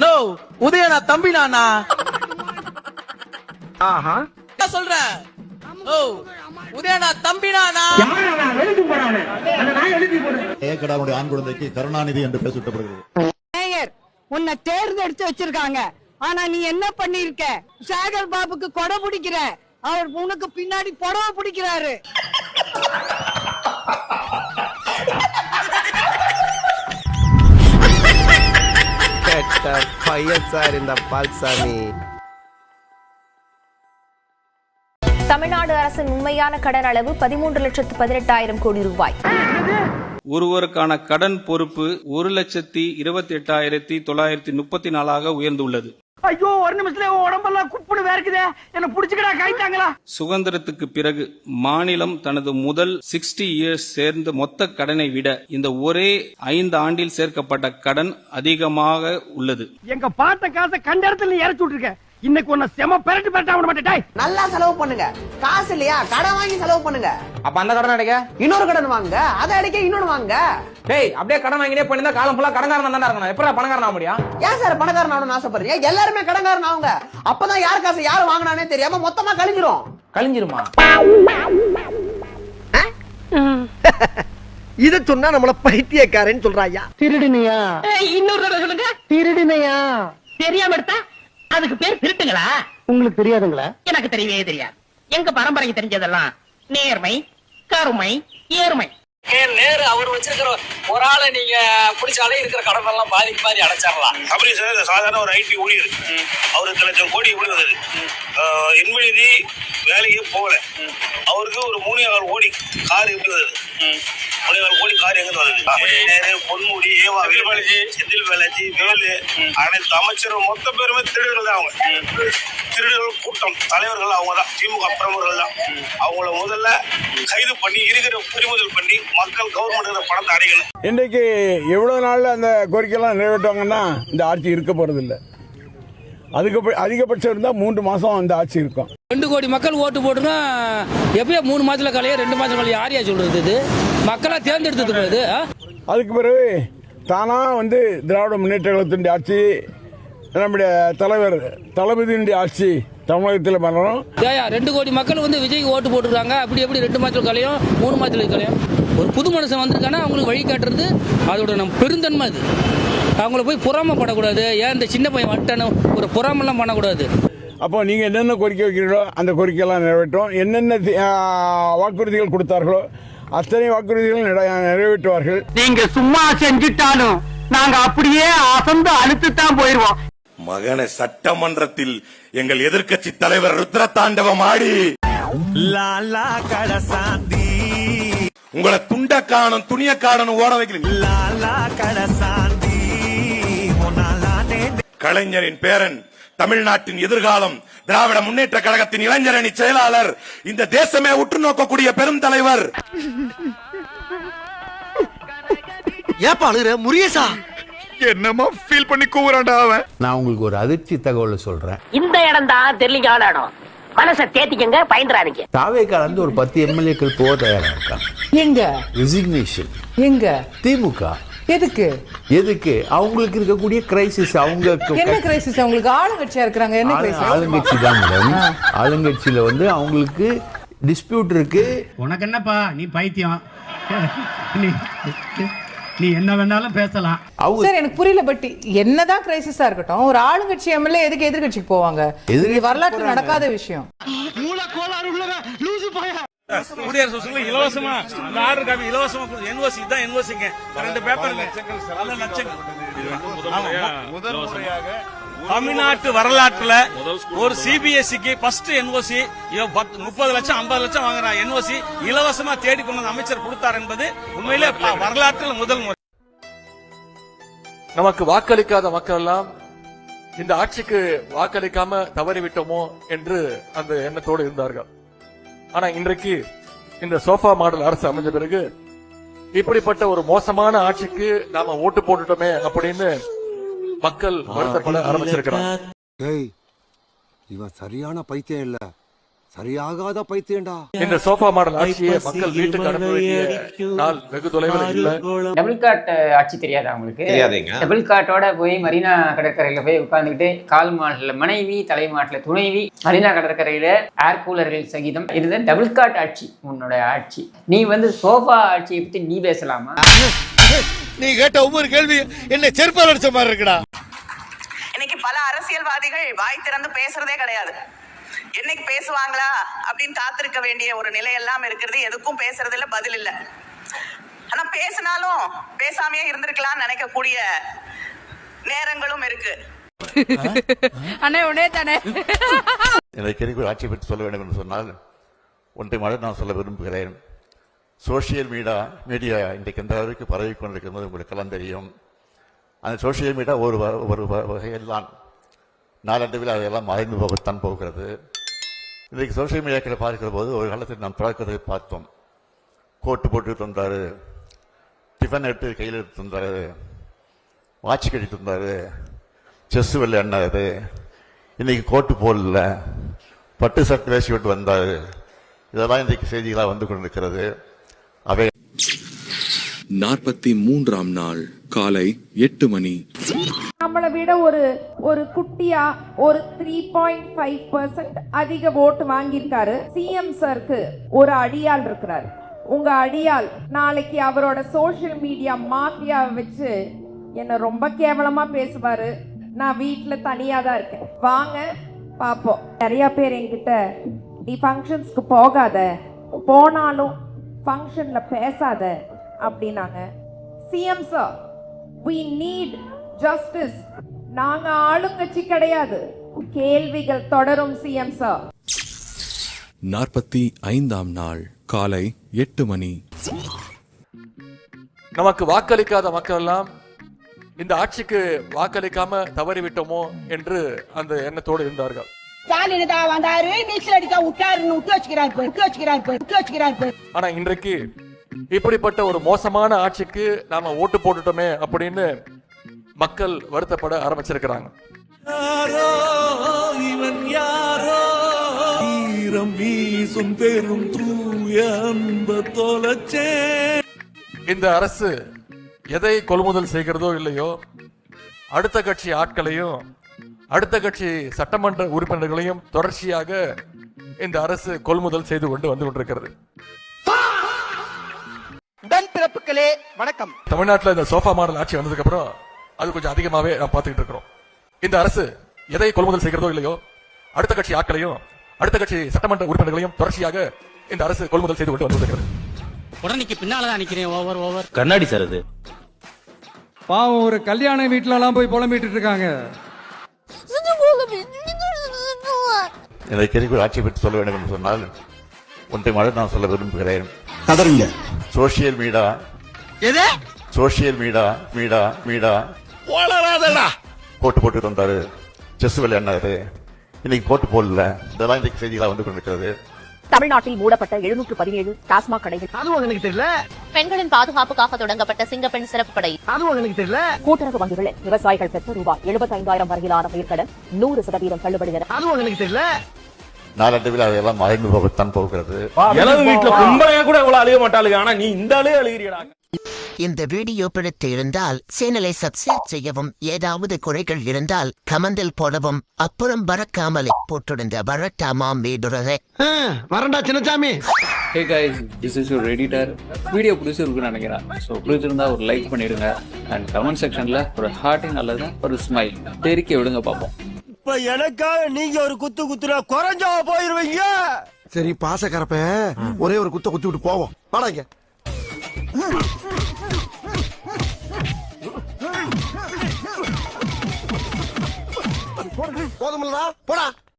No உதயனா தம்பி நானா சொல்றேன். ஓ உதயனா தம்பி நானா ஏக்கடாவுடைய ஆண் குழந்தைக்கு கருணாநிதி என்று பேர் சூட்டப்படுகிறது. உன்னை தேர்ந்தெடுத்து வச்சிருக்காங்க. ஆனா நீ என்ன பண்ணிருக்க? சேகர் பாபுக்கு கொடை பிடிக்கிற, அவர் உனக்கு பின்னாடி புடவை பிடிக்கிறாரு. பையன் சார் இந்த பால்சாமி. தமிழ்நாடு அரசின் உண்மையான கடன் அளவு 13,18,000 கோடி ரூபாய். ஒருவருக்கான கடன் பொறுப்பு 1,28,934 உயர்ந்துள்ளது. ஐயோ ஒரு நிமிஷத்துல உடம்பெல்லாம் குப்புடு வேர்க்குதே, என்ன புடிச்சுக்கடா கைத்தாங்களா. சுதந்திரத்துக்கு பிறகு மாநிலம் தனது முதல் 60 இயர்ஸ் சேர்ந்த மொத்த கடனை விட இந்த ஒரே 5 ஆண்டில் சேர்க்கப்பட்ட கடன் அதிகமாக உள்ளது. எங்க பாட்ட காசை கண்ட இடத்துல நீ இறச்சி விட்டுருக்க. இன்னைக்கு உன்னை செம பெரட்டு பெரட்டா விட மாட்டேன். நல்லா செலவு பண்ணுங்க. காசு இல்லையா, கடன் வாங்கி செலவு பண்ணுங்க. அப்ப அந்த கடன் அடைக்க இன்னொரு கடன் வாங்க, அதை அடைக்க இன்னொன்னு வாங்க. டேய் அப்படியே கடன் வாங்கினே பண்ணிருந்தா காலம் ஃபுல்லா கடன்காரன் தானே இருக்கணும். எப்படா பணக்காரன் ஆக முடியும்? ஏன் சார் பணக்காரன் ஆகணும்னு ஆசைப்படுறீங்க? எல்லாருமே கடன்காரன் ஆகுங்க. அப்பதான் யார் காசு யார் வாங்கினானே தெரியாம மொத்தமா கழிஞ்சிருமா? இத சொன்னா நம்மள பைத்தியக்காரன்னு சொல்றாயா. திருடுனியா? இன்னொரு தடவை சொல்லுங்க. திருடுனியா? தெரியாம எடுத்தா அதுக்கு பேர் திருட்டுங்களா? உங்களுக்கு தெரியாதுங்களா? எனக்கு தெரியவே தெரியாது. எங்க பரம்பரைக்கு தெரிஞ்சதெல்லாம் நேர்மை, கருமை, ஏர்மை. நேரு அவர் வச்சிருக்கிற ஒரு ஆளை நீங்க பிடிச்சாலே இருக்கிற கடன் எல்லாம் பாதி அடைச்சிடலாம். அப்படி சார் சாதாரண ஒரு ஐடி ஊழியர் அவருக்கு 1 லட்சம் கோடி எப்படி வந்தது? என்மொழி வேலையே போகல. அவருக்கு ஒரு 3,4 கோடி கார் எப்படி வந்தது? 3,4 கோடி கார் எங்க வந்தது? நேரு, பொன்முடி, ஏவா வேலுமணி, செந்தில் பாலாஜி, வேலு, அனைத்து அமைச்சரும் மொத்த பேருமே திருடர்கள் தான். அவங்க திருடர்கள் கூட்டம் தலைவர்கள் அவங்க தான். திமுக பிரமுகர்கள் தான். அவங்கள முதல்ல கைது பண்ணி இருக்கிற பறிமுதல் பண்ணி மக்கள் கவர்மெண்ட் பணத்தை அடையணும். இன்றைக்கு எவ்வளவு நாள்ல அந்த கோரிக்கையெல்லாம் நிறைவேற்றுவாங்கன்னா இந்த ஆட்சி இருக்க போறது இல்லை. அதிகபட்சம் இருந்தா 3 மாசம் அந்த ஆட்சி இருக்கும். 2 கோடி மக்கள் ஓட்டு போட்டுனா எப்பயோ 3 மாசத்துல கலையா 2 மாசம் கலையா யாரையா சொல்றது? இது மக்களா தேர்ந்தெடுத்தது. அதுக்கு பிறகு தானா திராவிட முன்னேற்ற கழகத்தின் ஆட்சி, நம்முடைய தலைவர் தளபதியினுடைய ஆட்சி தமிழகத்தில் பண்ணணும். 2 கோடி மக்கள் விஜய்க்கு ஓட்டு போட்டுருக்காங்க. அப்படி எப்படி 2 மாசத்துல கலையும் 3 மாசத்துல கலையும்? ஒரு புது மனுஷன் வந்திருக்கானா அவங்களுக்கு வழி காட்டுறது அதோட நம்ம பெருந்தன்மை. அது அவங்கள போய் பொறாமப்படக்கூடாது. ஏன் இந்த சின்ன பையன் வந்துட்டானு ஒரு பொறாமெல்லாம் பண்ணக்கூடாது. அப்போ நீங்க என்னென்ன கோரிக்கை வைக்கிறீங்களோ அந்த கோரிக்கையெல்லாம் நிறைவேற்றும். என்னென்ன வாக்குறுதிகள் கொடுத்தார்களோ அத்தனை வாக்குறுதிகள் நிறைவேற்றுவார்கள். நீங்க சும்மா செஞ்சுட்டாலும் நாங்க அப்படியே அசந்து அழுத்துத்தான் போயிருவோம். மகனை சட்டமன்றத்தில் எங்கள் எதிர்க்கட்சி தலைவர் ருத்ரதாண்டவம் ஆடி உங்களை துண்ட காணும் துணிய காணும் ஓட வைக்கிறீங்க. கலைஞரின் பேரன், தமிழ்நாட்டின் எதிர்காலம், திராவிட முன்னேற்ற கழகத்தின் இளைஞரணி செயலாளர், இந்த தேசமே உற்று நோக்கக்கூடிய பெரும் தலைவர். ஏப்பாளுற முரியசா என்னமா ஃபீல் பண்ணி கூவுறான்டா அவன். நான் உங்களுக்கு ஒரு அதிர்ச்சி தகவலை சொல்றேன். இந்த இடம் தான் தெரியல இடம். மனசை தேத்திக்கங்க, பயந்துறாதீங்க. தாவேக்கால ஒரு 10 எம்எல்ஏக்கள் போக தயாரா இருக்காங்க. எங்க ரெசிக்னேஷன்? எங்க? திமுக. எதுக்கு? அவங்களுக்கு இருக்கக்கூடிய கிரைசிஸ். அவங்க என்ன கிரைசிஸ்? அவங்களுக்கு ஆளுங்கட்சியா இருக்காங்க. என்ன கிரைசிஸ்? ஆளுங்கட்சி தான் மேடம். ஆளுங்கட்சியில அவங்களுக்கு டிஸ்பியூட் இருக்கு. உனக்கு என்னப்பா, நீ பைத்தியம். நீ என்ன வேணாலும் பேசலாம். சார் எனக்கு புரியல. பட் என்னதான் கிரைசிஸா இருக்கட்டும், ஒரு ஆளுங்கட்சி எம்எல்ஏ எதுக்கு எதிர்கட்சிக்கு போவாங்க? இது வரலாற்று நடக்காத விஷயம். குடியரசு இலவசமா அந்த ஆர்டர் காப்பி இலவசமா என்ஓசி தான். என்ஓசிங்க 2 பேப்பருங்க லட்சங்கள். முதல் முறையாக தமிழ்நாட்டு வரலாற்றுல ஒரு சிபிஎஸ்சிக்கு ஃபர்ஸ்ட் என்ஓசி 30 லட்சம் 50 லட்சம் வாங்குற என்ஓசி இலவசமா தேடி கொண்டு அமைச்சர் கொடுத்தார் என்பது உண்மையிலே வரலாற்றில் முதல் முறை. நமக்கு வாக்களிக்காத மக்கள் எல்லாம் இந்த ஆட்சிக்கு வாக்களிக்காம தவறிவிட்டோமோ என்று அந்த எண்ணத்தோடு இருந்தார்கள். ஆனா இன்றைக்கு இந்த சோஃபா மாடல் அரசு அமைஞ்ச பிறகு இப்படிப்பட்ட ஒரு மோசமான ஆட்சிக்கு நாம ஓட்டு போட்டுட்டோமே அப்படின்னு மக்கள் வருத்தப்பட ஆரம்பிச்சிருக்கிறாங்க. இவன் சரியான பைத்தியம் இல்ல, சரியாகாத பைத்தியண்டா. இந்த சோஃபா மாடல் ஆட்சியை மக்கள் வீட்டுக்கு அனுப்ப வேண்டிய நாள் வெகு தொலைவில் இல்லை. டபுள் காட் ஆட்சி தெரியாதா உங்களுக்கு? தெரியாதுங்க. டபுள் காட்டோட போய் மரீனா கடற்கரையில போய் உட்கார்ந்துக்கிட்டு கால் மாடல மனைவி, தலைமாட்டில துணைவி, மரீனா கடற்கரையில ஏர் கூலர்கள் சகிதம் இதுதான் டபுள் காட் ஆட்சி. உன்னோட ஆட்சி. நீ வந்து சோஃபா ஆட்சியை பத்தி நீ பேசலாமா? நீ கேட்ட ஒவ்வொரு கேள்வி என்ன செருப்பால் அடிச்ச மாதிரி இருக்குடா. இன்னைக்கு பல அரசியல்வாதிகள் வாய் திறந்து பேசுறதே கிடையாது. என்னைக்கு பேசுவாங்களா அப்படின்னு காத்திருக்க வேண்டிய ஒரு நிலை எல்லாம் இருக்கிறது. எதுக்கும் பேசுறதுல பதில் இல்ல. ஆனா பேசினாலும் பேசாமையே இருந்திருக்கலாம்னு நினைக்கக்கூடிய நேரங்களும் இருக்கு. அண்ணே உடனே தானே எனக்கு ஆட்சி பற்றி சொல்ல வேண்டும் என்று சொன்னால் ஒன்றை மட்டும் நான் சொல்ல விரும்புகிறேன். சோசியல் மீடியா இன்றைக்கு எந்த அளவுக்கு பரவி கொண்டிருக்கிறது உங்களுக்கெல்லாம் தெரியும். அந்த சோசியல் மீடியா ஒரு வகையெல்லாம் நாளடைவில் அதையெல்லாம் மறைந்து போகத்தான் போகிறது. இன்றைக்கு சோசியல் மீடியாக்களை பார்க்கிற போது ஒரு காலத்தில் நாம் தொடக்கத்தை பார்த்தோம். கோட்டு போட்டு தந்தார், டிஃபன் எடுத்து கையில் எடுத்து தந்தார், வாட்ச் கட்டிட்டு தந்தார், செஸ் விளையாடினாரு. இன்னைக்கு கோட்டு போடல, பட்டு சட்டை வேசி விட்டு வந்தார். இதெல்லாம் இன்றைக்கு செய்திகளாக வந்து கொண்டிருக்கிறது. அவை 43ஆம் நாள் காலை 8 மணி. நம்மளை விட ஒரு குட்டியா ஒரு 3.5% அதிக ஓட்டு வாங்கியிருக்காரு. சிஎம் சருக்கு ஒரு அடியாள் இருக்கிறார். உங்க அடியாள் நாளைக்கு அவரோட சோசியல் மீடியா மாஃபியாவை வச்சு என்ன ரொம்ப கேவலமா பேசுவாரு. நான் வீட்டுல தனியா தான் இருக்கேன், வாங்க பாப்போம். நிறைய பேர் என்கிட்ட நீ ஃபங்க்ஷன்ஸ்க்கு போகாத, போனாலும் ஃபங்க்ஷன்ல பேசாத அப்படின்னாங்க. CM sir, we need justice. நாங்க ஆளுங்கட்சி கிடையாது. கேள்விகள் தொடரும் சிஎம் சார். 45ஆம் நாள் காலை 8 மணி. நமக்கு வாக்களிக்காத மக்கள் எல்லாம் இந்த ஆட்சிக்கு வாக்களிக்காம தவறிவிட்டோமோ என்று அந்த எண்ணத்தோடு இருந்தார்கள். ஸ்டாலின் தான் வந்தாரு, நீச்சல் அடிக்க விட்டாருன்னு வச்சுக்கிறாரு. ஆனா இன்றைக்கு இப்படிப்பட்ட ஒரு மோசமான ஆட்சிக்கு நாம ஓட்டு போட்டுட்டோமே அப்படின்னு மக்கள் வருத்தப்பட ஆரம்பிச்சிருக்கிறாங்க. இந்த அரசு எதை கொள்முதல் செய்கிறதோ இல்லையோ, அடுத்த கட்சி ஆட்களையும் அடுத்த கட்சி சட்டமன்ற உறுப்பினர்களையும் தொடர்ச்சியாக இந்த அரசு கொள்முதல் செய்து கொண்டு வந்து கொண்டிருக்கிறது. உடன்பிறப்புகளே வணக்கம். தமிழ்நாட்டில் இந்த சோஃபா மாடல் ஆட்சி வந்ததுக்கு அப்புறம் அது கொஞ்சம் அதிகமாவே பார்த்துக்கிட்டு இருக்கிறோம். இந்த அரசு எதை கொள்முதல் செய்கிறதோ இல்லையோ, அடுத்த கட்சி ஆட்களையும் அடுத்த கட்சி சட்டமன்ற உறுப்பினர்களையும் தொடர்ச்சியாக இந்த அரசு கொள்முதல் செய்து கொண்டு வந்து உடனே பின்னாலதான் நிக்கிறேன். ஓவர் கண்ணாடி சார் அது. பாவம், ஒரு கல்யாண வீட்டுல எல்லாம் போய் புலம்பிட்டு இருக்காங்க. எனக்கு ஆட்சி பற்றி சொல்ல வேண்டும் என்று சொன்னால் ஒன்றை மட்டும் நான் சொல்ல விரும்புகிறேன். சோசியல் மீடியா கோட்டு போட்டு தந்தாரு, செஸ் விளையாடினாரு. இன்னைக்கு கோட்டு போடல. இதெல்லாம் இன்றைக்கு செய்திகளாக வந்து கொண்டிருக்கிறது. தமிழ்நாட்டில் மூடப்பட்ட 717 டாஸ்மாக் கடைகள். அதுவும் எனக்கு தெரியல. பெண்களின் பாதுகாப்புக்காக தொடங்கப்பட்ட சிங்கப்பெண் சிறப்பு படை. அதுவும் எனக்கு தெரியல. கூட்டுறவு வங்கிகளில் விவசாயிகள் பெற்ற ரூபாய் 75,000 வரையிலான பயிர்க்கடன் 100% தள்ளுபடி. அதுவும் எனக்கு தெரியல. நாளடைவில் அதையெல்லாம் மறைந்து போகத்தான் போகிறது. எனது வீட்டுல கும்பலையா கூட இவ்வளவு அழுக மாட்டாளுங்க, ஆனா நீ இந்த ஆளே அழுகிறீடா. இந்த வீடியோ பிடித்து இருந்தால் சேனலை சப்ஸ்கிரைப் செய்யவும், ஏதாவது குறைகள் இருந்தால் கமெண்டில் போடவும், அப்புறம் பறக்காமலே போட்டிருந்த வரட்டாமாம் வீடுறதை வரண்டா சின்னசாமி. ஹே guys, this is your editor. Video பிடிச்சிருக்குன்னு நினைக்கிறேன். ஸோ பிடிச்சிருந்தா ஒரு லைக் பண்ணிடுங்க அண்ட் கமெண்ட் செக்ஷன்ல ஒரு ஹார்ட்டிங் அல்லது ஒரு ஸ்மைல் தெரிக்க விடுங்க பார்ப்போம். இப்ப எனக்காக நீங்க ஒரு குத்துனா குறைஞ்சா போயிருவீங்க. சரி பாசக்கரப்ப ஒரே ஒரு குத்தி விட்டு போவோம். வாடாங்க. போதுமில்லடா, போடா.